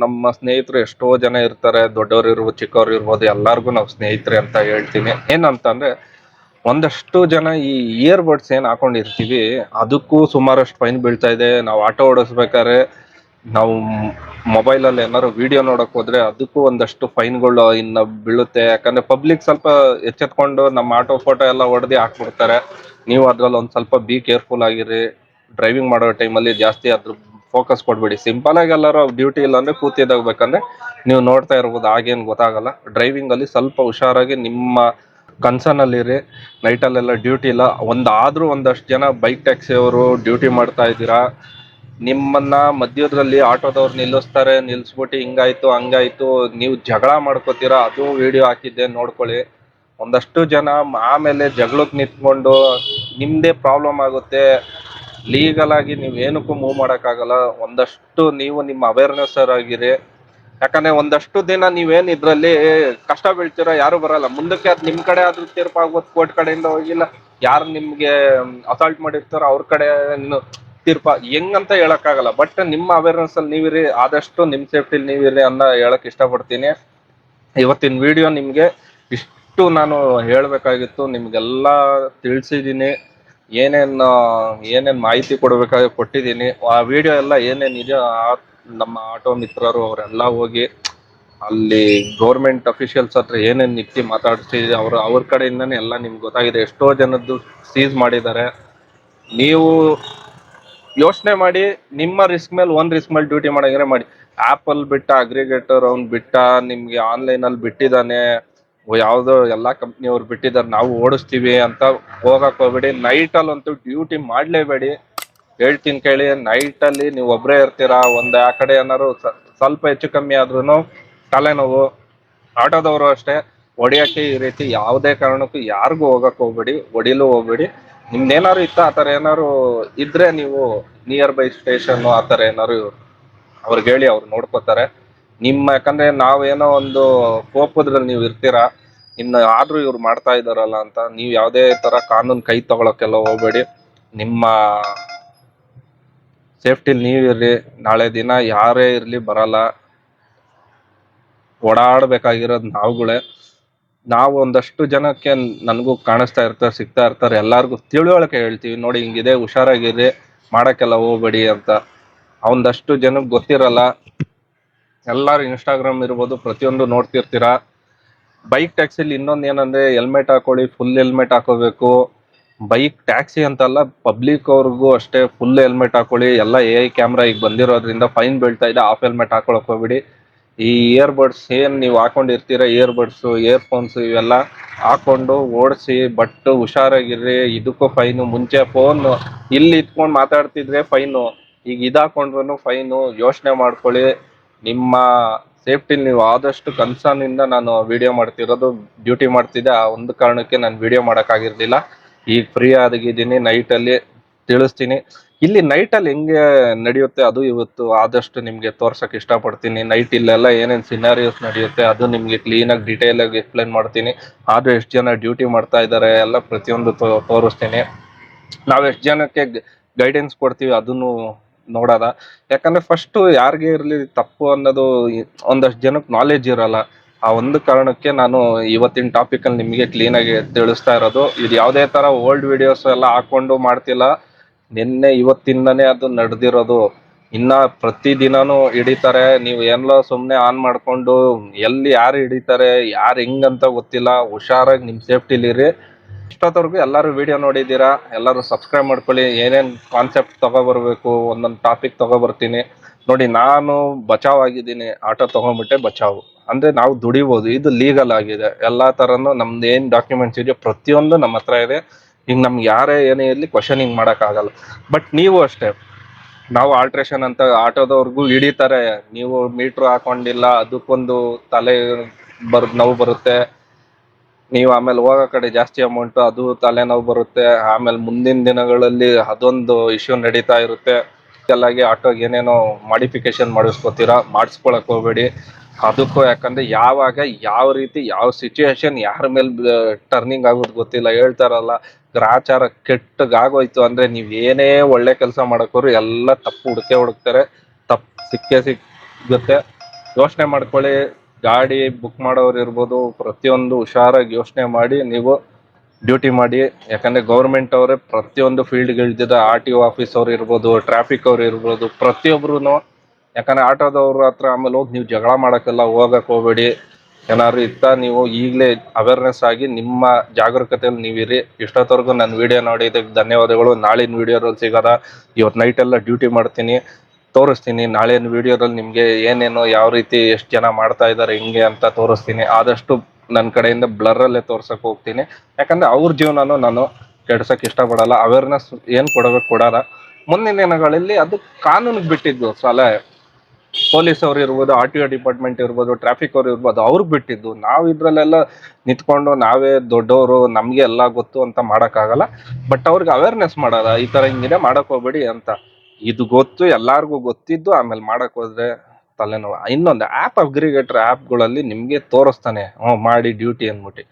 ನಮ್ಮ ಸ್ನೇಹಿತರು ಎಷ್ಟೋ ಜನ ಇರ್ತಾರೆ, ದೊಡ್ಡವರು ಇರ್ಬೋದು ಚಿಕ್ಕವ್ರು ಇರ್ಬೋದು, ಎಲ್ಲಾರ್ಗು ನಾವು ಸ್ನೇಹಿತರೆ ಅಂತ ಹೇಳ್ತೀನಿ. ಏನಂತಂದ್ರೆ ಒಂದಷ್ಟು ಜನ ಈ ಇಯರ್ ಬಡ್ಸ್ ಏನ್ ಹಾಕೊಂಡಿರ್ತೀವಿ ಅದಕ್ಕೂ ಸುಮಾರಷ್ಟು ಫೈನ್ ಬೀಳ್ತಾ ಇದೆ. ನಾವು ಆಟೋ ಓಡಿಸ್ಬೇಕಾದ್ರೆ ನಾವು ಮೊಬೈಲ್ ಅಲ್ಲಿ ಏನಾದ್ರು ವಿಡಿಯೋ ನೋಡಕ್ ಹೋದ್ರೆ ಅದಕ್ಕೂ ಒಂದಷ್ಟು ಫೈನ್ಗಳು ಇನ್ನ ಬೀಳುತ್ತೆ. ಯಾಕಂದ್ರೆ ಪಬ್ಲಿಕ್ ಸ್ವಲ್ಪ ಎಚ್ಚೆತ್ಕೊಂಡು ನಮ್ಮ ಆಟೋ ಫೋಟೋ ಎಲ್ಲ ಹೊಡೆದಿ ಹಾಕ್ಬಿಡ್ತಾರೆ. ನೀವು ಅದ್ರಲ್ಲಿ ಒಂದ್ ಸ್ವಲ್ಪ ಬಿ ಕೇರ್ಫುಲ್ ಆಗಿರಿ. ಡ್ರೈವಿಂಗ್ ಮಾಡೋ ಟೈಮಲ್ಲಿ ಜಾಸ್ತಿ ಅದ್ರ ಫೋಕಸ್ ಕೊಡ್ಬೇಡಿ. ಸಿಂಪಲ್ ಆಗಿ ಎಲ್ಲರೂ ಡ್ಯೂಟಿ ಇಲ್ಲ ಅಂದ್ರೆ ಕೂತಿದ್ದಾಗಬೇಕಂದ್ರೆ ನೀವು ನೋಡ್ತಾ ಇರ್ಬೋದು, ಆಗೇನ್ ಗೊತ್ತಾಗಲ್ಲ. ಡ್ರೈವಿಂಗ್ ಅಲ್ಲಿ ಸ್ವಲ್ಪ ಹುಷಾರಾಗಿ ನಿಮ್ಮ ಕನ್ಸರ್ನ್ ಅಲ್ಲಿರಿ. ನೈಟಲ್ಲೆಲ್ಲ ಡ್ಯೂಟಿ ಇಲ್ಲ. ಒಂದಷ್ಟು ಜನ ಬೈಕ್ ಟ್ಯಾಕ್ಸಿ ಅವರು ಡ್ಯೂಟಿ ಮಾಡ್ತಾ ಇದ್ದೀರಾ, ನಿಮ್ಮನ್ನ ಮಧ್ಯದಲ್ಲಿ ಆಟೋದವ್ರು ನಿಲ್ಲಿಸ್ಬಿಟ್ಟು ಹಿಂಗಾಯ್ತು ಹಂಗಾಯ್ತು ನೀವು ಜಗಳ ಮಾಡ್ಕೋತೀರಾ. ಅದು ವಿಡಿಯೋ ಹಾಕಿದ್ದೆ, ನೋಡ್ಕೊಳ್ಳಿ. ಒಂದಷ್ಟು ಜನ ಆಮೇಲೆ ಜಗಳಕ್ಕೆ ನಿಂತ್ಕೊಂಡು ನಿಮ್ದೇ ಪ್ರಾಬ್ಲಮ್ ಆಗುತ್ತೆ. ಲೀಗಲ್ ಆಗಿ ನೀವು ಏನಕ್ಕೂ ಮೂವ್ ಮಾಡಕ್ಕಾಗಲ್ಲ. ಒಂದಷ್ಟು ನೀವು ನಿಮ್ಮ ಅವೇರ್ನೆಸ್ ಆಗಿರಿ. ಯಾಕಂದ್ರೆ ಒಂದಷ್ಟು ದಿನ ನೀವೇನ್ ಇದ್ರಲ್ಲಿ ಕಷ್ಟ ಬೀಳ್ತೀರೋ ಯಾರು ಬರಲ್ಲ ಮುಂದಕ್ಕೆ. ಅದ್ ನಿಮ್ ಕಡೆ ಆದ್ರೂ ತೀರ್ಪು ಆಗ್ಬೋದು, ಕೋರ್ಟ್ ಕಡೆಯಿಂದ ಹೋಗಿಲ್ಲ, ಯಾರು ನಿಮ್ಗೆ ಅಸಾಲ್ಟ್ ಮಾಡಿರ್ತಾರೋ ಅವ್ರ ಕಡೆ ತೀರ್ಪ ಹೆಂಗಂತ ಹೇಳಕ್ಕಾಗಲ್ಲ. ಬಟ್ ನಿಮ್ಮ ಅವೇರ್ನೆಸ್ ಅಲ್ಲಿ ನೀವಿರಿ, ಆದಷ್ಟು ನಿಮ್ ಸೇಫ್ಟಿಲಿ ನೀವಿರಿ ಅನ್ನೋ ಹೇಳಕ್ ಇಷ್ಟಪಡ್ತೀನಿ. ಇವತ್ತಿನ ವಿಡಿಯೋ ನಿಮ್ಗೆ ಇಷ್ಟು ನಾನು ಹೇಳ್ಬೇಕಾಗಿತ್ತು, ನಿಮ್ಗೆಲ್ಲ ತಿಳಿಸಿದೀನಿ. ಏನೇನ್ ಮಾಹಿತಿ ಕೊಡ್ಬೇಕಾಗಿ ಕೊಟ್ಟಿದ್ದೀನಿ. ಆ ವಿಡಿಯೋ ಎಲ್ಲ ಏನೇನಿದೆಯೋ ನಮ್ಮ ಆಟೋ ಮಿತ್ರರು ಅವರೆಲ್ಲ ಹೋಗಿ ಅಲ್ಲಿ ಗೌರ್ಮೆಂಟ್ ಅಫಿಷಿಯಲ್ಸ್ ಹತ್ರ ಏನೇನ್ ನಿಂತು ಮಾತಾಡ್ತಿದೆ ಅವ್ರ ಕಡೆಯಿಂದಾನೆ ಎಲ್ಲ ನಿಮ್ಗೆ ಗೊತ್ತಾಗಿದೆ. ಎಷ್ಟೋ ಜನದ್ದು ಸೀಸ್ ಮಾಡಿದ್ದಾರೆ. ನೀವು ಯೋಚನೆ ಮಾಡಿ, ನಿಮ್ಮ ರಿಸ್ಕ್ ಮೇಲೆ ಡ್ಯೂಟಿ ಮಾಡಂಗಿದ್ರೆ ಮಾಡಿ. ಆಪಲ್ ಬಿಟ್ಟ, ಅಗ್ರಿಗೇಟರ್ ಅವ್ನ್ ಬಿಟ್ಟ, ನಿಮ್ಗೆ ಆನ್ಲೈನ್ ಅಲ್ಲಿ ಬಿಟ್ಟಿದ್ದಾನೆ, ಯಾವ್ದೋ ಎಲ್ಲಾ ಕಂಪ್ನಿಯವ್ರು ಬಿಟ್ಟಿದ್ದಾರೆ, ನಾವು ಓಡಿಸ್ತೀವಿ ಅಂತ ಹೋಗಕ್ ಹೋಗ್ಬೇಡಿ. ನೈಟ್ ಅಲ್ಲಂತೂ ಡ್ಯೂಟಿ ಮಾಡ್ಲೇಬೇಡಿ. ಹೇಳ್ತೀನಿ ಕೇಳಿ, ನೈಟ್ ಅಲ್ಲಿ ನೀವು ಒಬ್ರೇ ಇರ್ತೀರಾ. ಆ ಕಡೆ ಏನಾದ್ರು ಸ್ವಲ್ಪ ಹೆಚ್ಚು ಕಮ್ಮಿ ಆದ್ರೂ ತಲೆನೋವು. ಆಟೋದವರು ಅಷ್ಟೇ, ಹೊಡಿಯಕ್ಕೆ ಈ ರೀತಿ ಯಾವುದೇ ಕಾರಣಕ್ಕೂ ಯಾರಿಗೂ ಹೋಗಕ್ ಹೋಗ್ಬೇಡಿ, ಹೊಡಿಲೂ ಹೋಗ್ಬೇಡಿ. ನಿಮ್ದೇನಾದ್ರು ಆತರ ಏನಾದ್ರು ಇದ್ರೆ ನೀವು ನಿಯರ್ ಬೈ ಸ್ಟೇಷನ್ ಆತರ ಏನಾದ್ರು ಅವ್ರಿಗೆ ಹೇಳಿ, ಅವ್ರು ನೋಡ್ಕೋತಾರೆ ಯಾಕಂದ್ರೆ ನಾವೇನೋ ಒಂದು ಕೋಪದ್ರಲ್ಲಿ ನೀವು ಇರ್ತೀರಾ, ಆದ್ರೂ ಇವ್ರು ಮಾಡ್ತಾ ಇದಾರಲ್ಲ ಅಂತ ನೀವು ಯಾವ್ದೇ ತರ ಕಾನೂನು ಕೈ ತಗೊಳಕ್ಕೆಲ್ಲ ಹೋಗ್ಬೇಡಿ. ನಿಮ್ಮ ಸೇಫ್ಟಿಲಿ ನೀವಿರ್ರಿ. ನಾಳೆ ದಿನ ಯಾರೇ ಇರ್ಲಿ ಬರಲ್ಲ, ಓಡಾಡ್ಬೇಕಾಗಿರೋದು ನಾವು ಒಂದಷ್ಟು ಜನಕ್ಕೆ ನನಗೂ ಕಾಣಿಸ್ತಾ ಇರ್ತಾರೆ, ಸಿಗ್ತಾ ಇರ್ತಾರೆ, ಎಲ್ಲಾರ್ಗು ತಿಳುವಳಿಕೆ ಹೇಳ್ತೀವಿ, ನೋಡಿ ಹಿಂಗಿದೆ, ಹುಷಾರಾಗಿರ್ರಿ, ಮಾಡಕ್ಕೆಲ್ಲ ಹೋಗ್ಬೇಡಿ ಅಂತ. ಒಂದಷ್ಟು ಜನಕ್ಕೆ ಗೊತ್ತಿರಲ್ಲ. ಎಲ್ಲಾರು ಇನ್ಸ್ಟಾಗ್ರಾಮ್ ಇರ್ಬೋದು, ಪ್ರತಿಯೊಂದು ನೋಡ್ತಿರ್ತೀರಾ. ಬೈಕ್ ಟ್ಯಾಕ್ಸಿಲಿ ಇನ್ನೊಂದು ಏನಂದ್ರೆ ಹೆಲ್ಮೆಟ್ ಹಾಕೊಳ್ಳಿ, ಫುಲ್ ಹೆಲ್ಮೆಟ್ ಹಾಕೋಬೇಕು. ಬೈಕ್ ಟ್ಯಾಕ್ಸಿ ಅಂತಲ್ಲ, ಪಬ್ಲಿಕ್ ಅವ್ರಿಗೂ ಅಷ್ಟೇ ಫುಲ್ ಹೆಲ್ಮೆಟ್ ಹಾಕೊಳ್ಳಿ. ಎಲ್ಲ AI ಕ್ಯಾಮ್ರಾ ಈಗ ಬಂದಿರೋದ್ರಿಂದ ಫೈನ್ ಬೀಳ್ತಾ ಇದೆ. ಹಾಫ್ ಹೆಲ್ಮೆಟ್ ಹಾಕೊಳಕ್ ಹೋಗ್ಬಿಡಿ. ಈ ಇಯರ್ ಬಡ್ಸ್ ಏನ್ ನೀವು ಹಾಕೊಂಡಿರ್ತೀರ, ಇಯರ್ ಬಡ್ಸ್, ಇಯರ್ಫೋನ್ಸ್ ಇವೆಲ್ಲ ಹಾಕೊಂಡು ಓಡಿಸಿ. ಬಟ್ ಹುಷಾರಾಗಿರ್ರಿ, ಇದಕ್ಕೂ ಫೈನು. ಮುಂಚೆ ಫೋನ್ ಇಲ್ಲಿ ಇಟ್ಕೊಂಡು ಮಾತಾಡ್ತಿದ್ರೆ ಫೈನು, ಈಗ ಇದಾಕೊಂಡ್ರು ಫೈನು. ಯೋಚನೆ ಮಾಡ್ಕೊಳ್ಳಿ. ನಿಮ್ಮ ಸೇಫ್ಟಿ ನೀವು ಆದಷ್ಟು ಕನ್ಸರ್ನ್ ಇಂದ ನಾನು ವಿಡಿಯೋ ಮಾಡ್ತಿರೋದು. ಡ್ಯೂಟಿ ಮಾಡ್ತಿದ್ದೆ, ಆ ಒಂದು ಕಾರಣಕ್ಕೆ ನಾನು ವಿಡಿಯೋ ಮಾಡೋಕ್ಕಾಗಿರ್ಲಿಲ್ಲ. ಈಗ ಫ್ರೀ ಆಗಿದ್ದೀನಿ, ನೈಟಲ್ಲಿ ತಿಳಿಸ್ತೀನಿ. ಇಲ್ಲಿ ನೈಟಲ್ಲಿ ಹೆಂಗೆ ನಡೆಯುತ್ತೆ ಅದು ಇವತ್ತು ಆದಷ್ಟು ನಿಮ್ಗೆ ತೋರ್ಸಕ್ ಇಷ್ಟಪಡ್ತೀನಿ. ನೈಟ್ ಇಲ್ಲೆಲ್ಲ ಏನೇನ್ ಸಿನಾರಿಯೋಸ್ ನಡೆಯುತ್ತೆ ಅದು ನಿಮ್ಗೆ ಕ್ಲೀನ್ ಆಗಿ ಡೀಟೇಲ್ ಆಗಿ ಎಕ್ಸ್ಪ್ಲೈನ್ ಮಾಡ್ತೀನಿ. ಆದ್ರೂ ಎಷ್ಟು ಜನ ಡ್ಯೂಟಿ ಮಾಡ್ತಾ ಇದ್ದಾರೆ ಎಲ್ಲ ಪ್ರತಿಯೊಂದು ತೋರಿಸ್ತೀನಿ. ನಾವ್ ಎಷ್ಟು ಜನಕ್ಕೆ ಗೈಡೆನ್ಸ್ ಕೊಡ್ತೀವಿ ಅದನ್ನು ನೋಡೋದ. ಯಾಕಂದ್ರೆ ಫಸ್ಟ್ ಯಾರಿಗೆ ಇರ್ಲಿ ತಪ್ಪು ಅನ್ನೋದು ಒಂದಷ್ಟು ಜನಕ್ಕೆ ನಾಲೆಜ್ ಇರಲ್ಲ. ಆ ಒಂದು ಕಾರಣಕ್ಕೆ ನಾನು ಇವತ್ತಿನ ಟಾಪಿಕ್ ಅಲ್ಲಿ ನಿಮಗೆ ಕ್ಲೀನ್ ಆಗಿ ತಿಳಿಸ್ತಾ ಇರೋದು. ಇದು ಯಾವುದೇ ತರ ಓಲ್ಡ್ ವಿಡಿಯೋಸ್ ಎಲ್ಲ ಹಾಕೊಂಡು ಮಾಡ್ತಿಲ್ಲ, ನಿನ್ನೆ ಇವತ್ತಿಂದನೇ ಅದು ನಡೆದಿರೋದು. ಇನ್ನ ಪ್ರತಿ ದಿನಾನು ಹಿಡಿತಾರೆ, ನೀವು ಏನೋ ಸುಮ್ನೆ ಆನ್ ಮಾಡ್ಕೊಂಡು ಎಲ್ಲಿ ಯಾರು ಹಿಡಿತಾರೆ ಯಾರು ಹೆಂಗಂತ ಗೊತ್ತಿಲ್ಲ. ಹುಷಾರಾಗಿ ನಿಮ್ ಸೇಫ್ಟಿಲಿರಿ. ಇಷ್ಟೊತ್ತವರೆಗೂ ಎಲ್ಲರೂ ವಿಡಿಯೋ ನೋಡಿದ್ದೀರಾ, ಎಲ್ಲರೂ ಸಬ್ಸ್ಕ್ರೈಬ್ ಮಾಡ್ಕೊಳ್ಳಿ. ಏನೇನ್ ಕಾನ್ಸೆಪ್ಟ್ ತಗೊಬರ್ಬೇಕು ಒಂದೊಂದು ಟಾಪಿಕ್ ತಗೊಬರ್ತೀನಿ ನೋಡಿ. ನಾನು ಬಚಾವ್ ಆಗಿದ್ದೀನಿ, ಆಟೋ ತಗೊಂಡ್ಬಿಟ್ಟೆ ಬಚಾವ್. ಅಂದ್ರೆ ನಾವು ದುಡಿಬಹುದು, ಇದು ಲೀಗಲ್ ಆಗಿದೆ. ಎಲ್ಲಾ ತರನು ನಮ್ದು ಏನ್ ಡಾಕ್ಯುಮೆಂಟ್ಸ್ ಇದೆಯೋ ಪ್ರತಿಯೊಂದು ನಮ್ಮ ಹತ್ರ ಇದೆ. ಈಗ ನಮ್ಗೆ ಯಾರೇ ಏನೇ ಇರ್ಲಿ ಕ್ವಶನಿಂಗ್ ಮಾಡಕ್ ಆಗಲ್ಲ. ಬಟ್ ನೀವು ಅಷ್ಟೇ, ನಾವು ಆಲ್ಟ್ರೇಷನ್ ಅಂತ ಆಟೋದವ್ರಿಗೂ ಹಿಡಿತಾರೆ, ನೀವು ಮೀಟ್ರ್ ಹಾಕೊಂಡಿಲ್ಲ ಅದಕ್ಕೊಂದು ತಲೆ ನೋವು ಬರುತ್ತೆ. ನೀವು ಆಮೇಲೆ ಹೋಗೋ ಕಡೆ ಜಾಸ್ತಿ ಅಮೌಂಟ್, ಅದು ತಲೆನೋವು ಬರುತ್ತೆ. ಆಮೇಲೆ ಮುಂದಿನ ದಿನಗಳಲ್ಲಿ ಅದೊಂದು ಇಶ್ಯೂ ನಡೀತಾ ಇರುತ್ತೆ. ಎಲ್ಲಾಗಿ ಆಟೋಗೆ ಏನೇನೋ ಮಾಡಿಫಿಕೇಶನ್ ಮಾಡಿಸ್ಕೊಳಕ್ ಹೋಗ್ಬೇಡಿ ಅದಕ್ಕೂ. ಯಾಕಂದ್ರೆ ಯಾವಾಗ ಯಾವ ರೀತಿ ಯಾವ ಸಿಚುವೇಶನ್ ಯಾರ ಮೇಲೆ ಟರ್ನಿಂಗ್ ಆಗೋದು ಗೊತ್ತಿಲ್ಲ. ಹೇಳ್ತಾರಲ್ಲ, ಗ್ರಾಚಾರ ಕೆಟ್ಟಗಾಗೋಯ್ತು ಅಂದ್ರೆ ನೀವ್ ಏನೇ ಒಳ್ಳೆ ಕೆಲಸ ಮಾಡಕೋರು ಎಲ್ಲ ತಪ್ಪು ಹುಡುಕ್ತಾರೆ, ತಪ್ಪು ಸಿಗುತ್ತೆ. ಯೋಚನೆ ಮಾಡ್ಕೊಳ್ಳಿ. ಗಾಡಿ ಬುಕ್ ಮಾಡೋರು ಇರ್ಬೋದು, ಪ್ರತಿಯೊಂದು ಹುಷಾರಾಗಿ ಯೋಚನೆ ಮಾಡಿ ನೀವು ಡ್ಯೂಟಿ ಮಾಡಿ. ಯಾಕಂದ್ರೆ ಗೌರ್ಮೆಂಟ್ ಅವರೇ ಪ್ರತಿಯೊಂದು ಫೀಲ್ಡ್ಗೆ ಇಳಿದಿದೆ. RTO ಆಫೀಸ್ ಅವ್ರು ಇರ್ಬೋದು, ಟ್ರಾಫಿಕ್ ಅವ್ರು ಇರ್ಬೋದು, ಪ್ರತಿಯೊಬ್ರು. ಯಾಕಂದ್ರೆ ಆಟೋದವ್ರ ಹತ್ರ ಆಮೇಲೆ ಹೋಗಿ ನೀವು ಜಗಳ ಮಾಡಕ್ಕೆಲ್ಲ ಹೋಗಕ್ ಹೋಗ್ಬೇಡಿ. ಏನಾದ್ರು ಇತ್ತ ನೀವು ಈಗಲೇ ಅವೇರ್ನೆಸ್ ಆಗಿ ನಿಮ್ಮ ಜಾಗರೂಕತೆಯಲ್ಲಿ ನೀವಿರಿ. ಇಷ್ಟೊತ್ತವರೆಗೂ ನನ್ನ ವಿಡಿಯೋ ನೋಡಿದ್ದಕ್ಕೆ ಧನ್ಯವಾದಗಳು. ನಾಳಿನ ವಿಡಿಯೋದಲ್ಲಿ ಸಿಗೋದ. ಇವತ್ತು ನೈಟ್ ಎಲ್ಲ ಡ್ಯೂಟಿ ಮಾಡ್ತೀನಿ, ತೋರಿಸ್ತೀನಿ. ನಾಳಿನ ವಿಡಿಯೋದಲ್ಲಿ ನಿಮ್ಗೆ ಏನೇನು ಯಾವ ರೀತಿ ಎಷ್ಟು ಜನ ಮಾಡ್ತಾ ಇದ್ದಾರೆ ಹಿಂಗೆ ಅಂತ ತೋರಿಸ್ತೀನಿ. ಆದಷ್ಟು ನನ್ನ ಕಡೆಯಿಂದ ಬ್ಲರ್ ಅಲ್ಲೇ ತೋರ್ಸಕ್ ಹೋಗ್ತೀನಿ. ಯಾಕಂದ್ರೆ ಅವ್ರ ಜೀವನನು ನಾನು ಕೆಡ್ಸಕ್ ಇಷ್ಟಪಡಲ್ಲ. ಅವೇರ್ನೆಸ್ ಏನ್ ಕೊಡೋದ ಮುಂದಿನ ದಿನಗಳಲ್ಲಿ ಅದು ಕಾನೂನಿಗೆ ಬಿಟ್ಟಿದ್ದು. ಸಲಹೆ ಪೊಲೀಸ್ ಅವ್ರು ಇರ್ಬೋದು, RTO ಡಿಪಾರ್ಟ್ಮೆಂಟ್ ಇರ್ಬೋದು, ಟ್ರಾಫಿಕ್ ಅವ್ರು ಇರ್ಬೋದು, ಅವ್ರಿಗೆ ಬಿಟ್ಟಿದ್ದು. ನಾವು ಇದ್ರಲ್ಲೆಲ್ಲ ನಿಂತ್ಕೊಂಡು ನಾವೇ ದೊಡ್ಡವರು ನಮ್ಗೆ ಎಲ್ಲ ಗೊತ್ತು ಅಂತ ಮಾಡಕ್ಕಾಗಲ್ಲ. ಬಟ್ ಅವ್ರಿಗೆ ಅವೇರ್ನೆಸ್ ಮಾಡೋದ, ಈ ತರ ಹಿಂಗಿದೆ ಮಾಡಕ್ ಹೋಗ್ಬೇಡಿ ಅಂತ. ಇದು ಗೊತ್ತು, ಎಲ್ಲಾರ್ಗು ಗೊತ್ತಿದ್ದು ಆಮೇಲೆ ಮಾಡಕ್ ಹೋದ್ರೆ ತಲೆನೋವು. ಇನ್ನೊಂದು ಆ್ಯಪ್ ಅಗ್ರಿಗೇಟರ್ ಆ್ಯಪ್ಗಳಲ್ಲಿ ನಿಮ್ಗೆ ತೋರಿಸ್ತಾನೆ ಮಾಡಿ ಡ್ಯೂಟಿ ಅಂದ್ಬಿಟ್ಟು.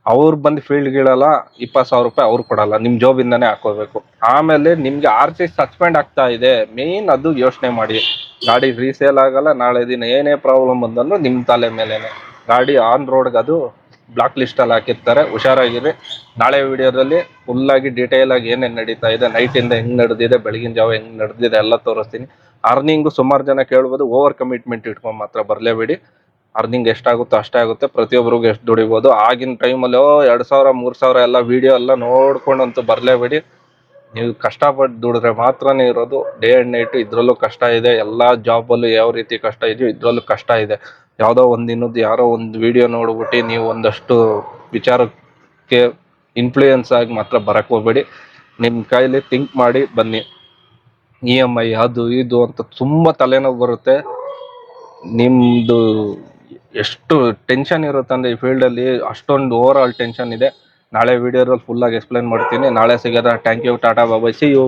ಅವ್ರು ಬಂದು ಫೀಲ್ಡ್ಗಳಲ್ಲ 20,000 ರೂಪಾಯಿ ಅವ್ರು ಕೊಡಲ್ಲ, ನಿಮ್ ಜಾಬಿಂದಾನೇ ಹಾಕೋಬೇಕು. ಆಮೇಲೆ ನಿಮ್ಗೆ RC ಸಸ್ಪೆಂಡ್ ಆಗ್ತಾ ಇದೆ. ಮೇನ್ ಅದು ಯೋಚನೆ ಮಾಡಿ. ಗಾಡಿ ರೀಸೇಲ್ ಆಗಲ್ಲ, ನಾಳೆ ದಿನ ಏನೇ ಪ್ರಾಬ್ಲಮ್ ಬಂದಲ್ಲೂ ನಿಮ್ ತಲೆ ಮೇಲೆನೆ. ಗಾಡಿ ಆನ್ ರೋಡ್ಗೆ ಅದು ಬ್ಲಾಕ್ ಲಿಸ್ಟ್ ಅಲ್ಲಿ ಹಾಕಿರ್ತಾರೆ. ಹುಷಾರಾಗಿರಿ. ನಾಳೆ ವಿಡಿಯೋದಲ್ಲಿ ಫುಲ್ ಆಗಿ ಡೀಟೇಲ್ ಆಗಿ ಏನೇನ್ ನಡೀತಾ ಇದೆ, ನೈಟ್ ಇಂದ ಹೆಂಗ್ ನಡೆದಿದೆ, ಬೆಳಗಿನ ಜಾವ ಹೆಂಗ್ ನಡೆದಿದೆ ಎಲ್ಲ ತೋರಿಸ್ತೀನಿ. ಅರ್ನಿಂಗು ಸುಮಾರು ಜನ ಕೇಳ್ಬೋದು, ಓವರ್ ಕಮಿಟ್ಮೆಂಟ್ ಇಟ್ಕೊಂಡ್ ಮಾತ್ರ ಬರ್ಲೇಬೇಡಿ. ಅರ್ನಿಂಗ್ ಎಷ್ಟಾಗುತ್ತೋ ಅಷ್ಟೇ ಆಗುತ್ತೆ. ಪ್ರತಿಯೊಬ್ಬರಿಗೂ ಎಷ್ಟು ದುಡಿಬೋದು. ಆಗಿನ ಟೈಮಲ್ಲಿ 2,000 3,000 ಎಲ್ಲ ವಿಡಿಯೋ ಎಲ್ಲ ನೋಡ್ಕೊಂಡಂತೂ ಬರ್ಲೇಬೇಡಿ. ನೀವು ಕಷ್ಟಪಟ್ಟು ದುಡಿದ್ರೆ ಮಾತ್ರನೇ ಇರೋದು. ಡೇ ಅಂಡ್ ನೈಟ್ ಇದ್ರಲ್ಲೂ ಕಷ್ಟ ಇದೆ. ಎಲ್ಲಾ ಜಾಬಲ್ಲೂ ಯಾವ ರೀತಿ ಕಷ್ಟ ಇದೆಯೋ ಇದ್ರಲ್ಲೂ ಕಷ್ಟ ಇದೆ. ಯಾವುದೋ ಒಂದಿನದ್ದು ಯಾರೋ ಒಂದು ವಿಡಿಯೋ ನೋಡ್ಬಿಟ್ಟು ನೀವು ಒಂದಷ್ಟು ವಿಚಾರಕ್ಕೆ ಇನ್ಫ್ಲೂಯೆನ್ಸ್ ಆಗಿ ಮಾತ್ರ ಬರಕ್ ಹೋಗ್ಬೇಡಿ. ನಿಮ್ ಕೈಲಿ ಥಿಂಕ್ ಮಾಡಿ ಬನ್ನಿ. EMI ಅದು ಇದು ಅಂತ ತುಂಬಾ ತಲೆನೋವು ಬರುತ್ತೆ. ನಿಮ್ದು ಎಷ್ಟು ಟೆನ್ಷನ್ ಇರುತ್ತೆ ಅಂದ್ರೆ ಈ ಫೀಲ್ಡ್ ಅಲ್ಲಿ ಅಷ್ಟೊಂದು ಓವರ್ ಆಲ್ ಟೆನ್ಷನ್ ಇದೆ. ನಾಳೆ ವಿಡಿಯೋದಲ್ಲಿ ಫುಲ್ ಆಗಿ ಎಕ್ಸ್ಪ್ಲೈನ್ ಮಾಡ್ತೀನಿ. ನಾಳೆ ಸಿಗೋದ. Thank you, tata, bye, see you.